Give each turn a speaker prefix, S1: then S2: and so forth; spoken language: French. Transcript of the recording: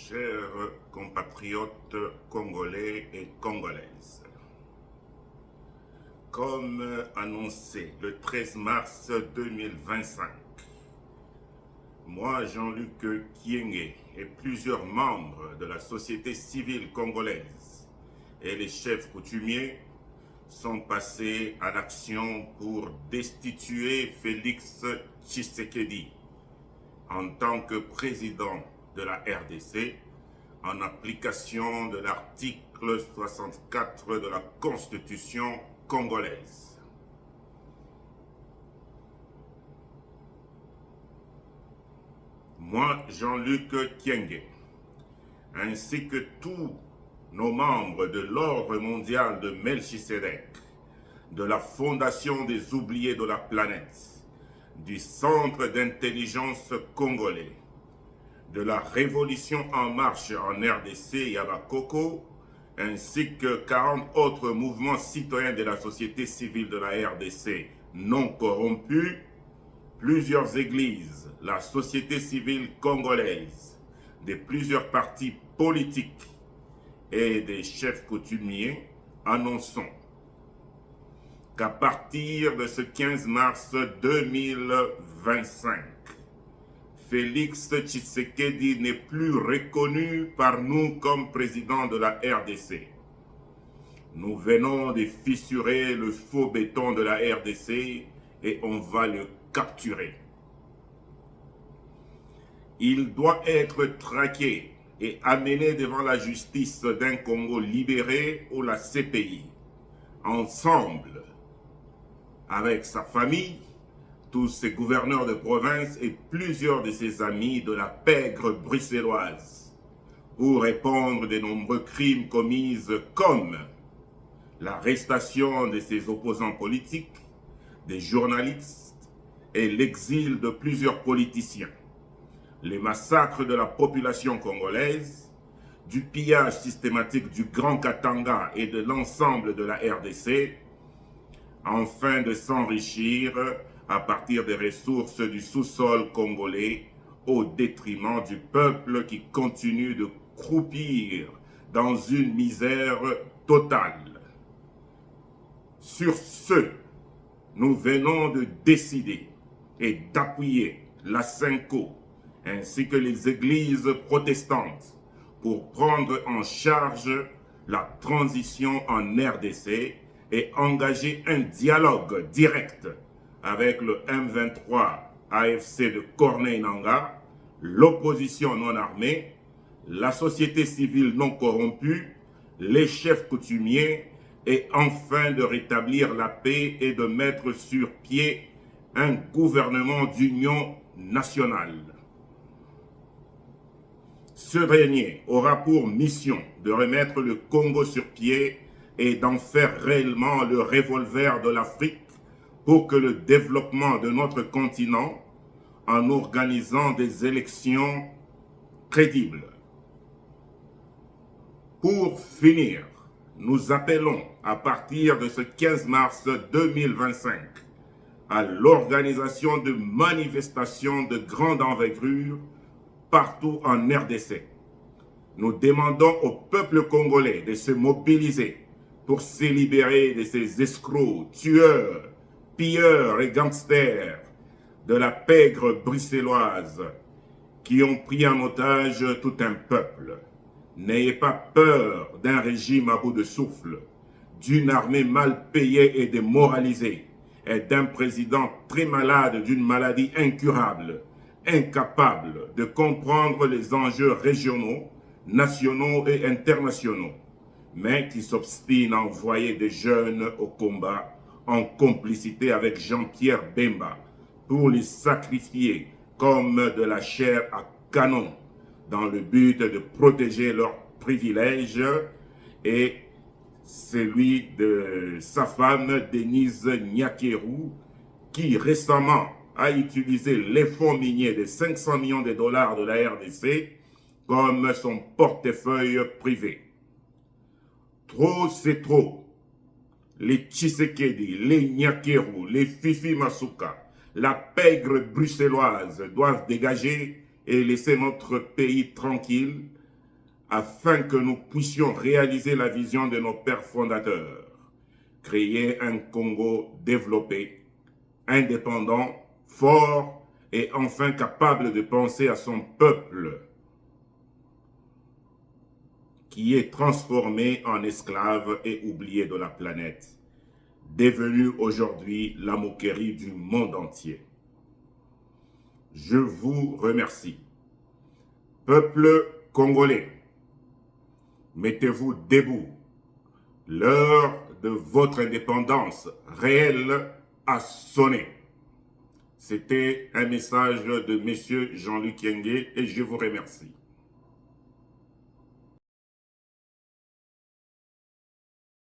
S1: Chers compatriotes congolais et congolaises, comme annoncé le 13 mars 2025, moi, Jean-Luc Kienge et plusieurs membres de la société civile congolaise et les chefs coutumiers sont passés à l'action pour destituer Félix Tshisekedi en tant que président de la RDC en application de l'article 64 de la Constitution congolaise. Moi, Jean-Luc Kienge, ainsi que tous nos membres de l'Ordre mondial de Melchisedec, de la Fondation des oubliés de la planète, du Centre d'intelligence congolais, de la Révolution en marche en RDC Yabakoko, ainsi que 40 autres mouvements citoyens de la société civile de la RDC non corrompus, plusieurs églises, la société civile congolaise, de plusieurs partis politiques et des chefs coutumiers, annonçons qu'à partir de ce 15 mars 2025, Félix Tshisekedi n'est plus reconnu par nous comme président de la RDC. Nous venons de fissurer le faux béton de la RDC et on va le capturer. Il doit être traqué et amené devant la justice d'un Congo libéré ou la CPI, ensemble avec sa famille, tous ses gouverneurs de province et plusieurs de ses amis de la pègre bruxelloise, pour répondre des nombreux crimes commis comme l'arrestation de ses opposants politiques, des journalistes et l'exil de plusieurs politiciens, les massacres de la population congolaise, du pillage systématique du Grand Katanga et de l'ensemble de la RDC, afin de s'enrichir à partir des ressources du sous-sol congolais au détriment du peuple qui continue de croupir dans une misère totale. Sur ce, nous venons de décider et d'appuyer la SYNCO ainsi que les églises protestantes pour prendre en charge la transition en RDC et engager un dialogue direct avec le M23 AFC de Corneille Nangaa, l'opposition non armée, la société civile non corrompue, les chefs coutumiers et enfin de rétablir la paix et de mettre sur pied un gouvernement d'union nationale. Ce dernier aura pour mission de remettre le Congo sur pied et d'en faire réellement le revolver de l'Afrique pour que le développement de notre continent, en organisant des élections crédibles. Pour finir, nous appelons à partir de ce 15 mars 2025 à l'organisation de manifestations de grande envergure partout en RDC. Nous demandons au peuple congolais de se mobiliser pour se libérer de ces escrocs, tueurs, pilleurs et gangsters de la pègre bruxelloise qui ont pris en otage tout un peuple. N'ayez pas peur d'un régime à bout de souffle, d'une armée mal payée et démoralisée, et d'un président très malade d'une maladie incurable, incapable de comprendre les enjeux régionaux, nationaux et internationaux, mais qui s'obstine à envoyer des jeunes au combat en complicité avec Jean-Pierre Bemba pour les sacrifier comme de la chair à canon dans le but de protéger leurs privilèges et celui de sa femme Denise Nyakeru qui récemment a utilisé les fonds miniers de 500 millions de dollars de la RDC comme son portefeuille privé. Trop, c'est trop. Les Tshisekedi, les Nyakeru, les Fifi Masuka, la pègre bruxelloise doivent dégager et laisser notre pays tranquille afin que nous puissions réaliser la vision de nos pères fondateurs, créer un Congo développé, indépendant, fort et enfin capable de penser à son peuple qui est transformé en esclave et oublié de la planète, devenu aujourd'hui la moquerie du monde entier. Je vous remercie. Peuple congolais, mettez-vous debout. L'heure de votre indépendance réelle a sonné. C'était un message de M. Jean-Luc Yengue et je vous remercie.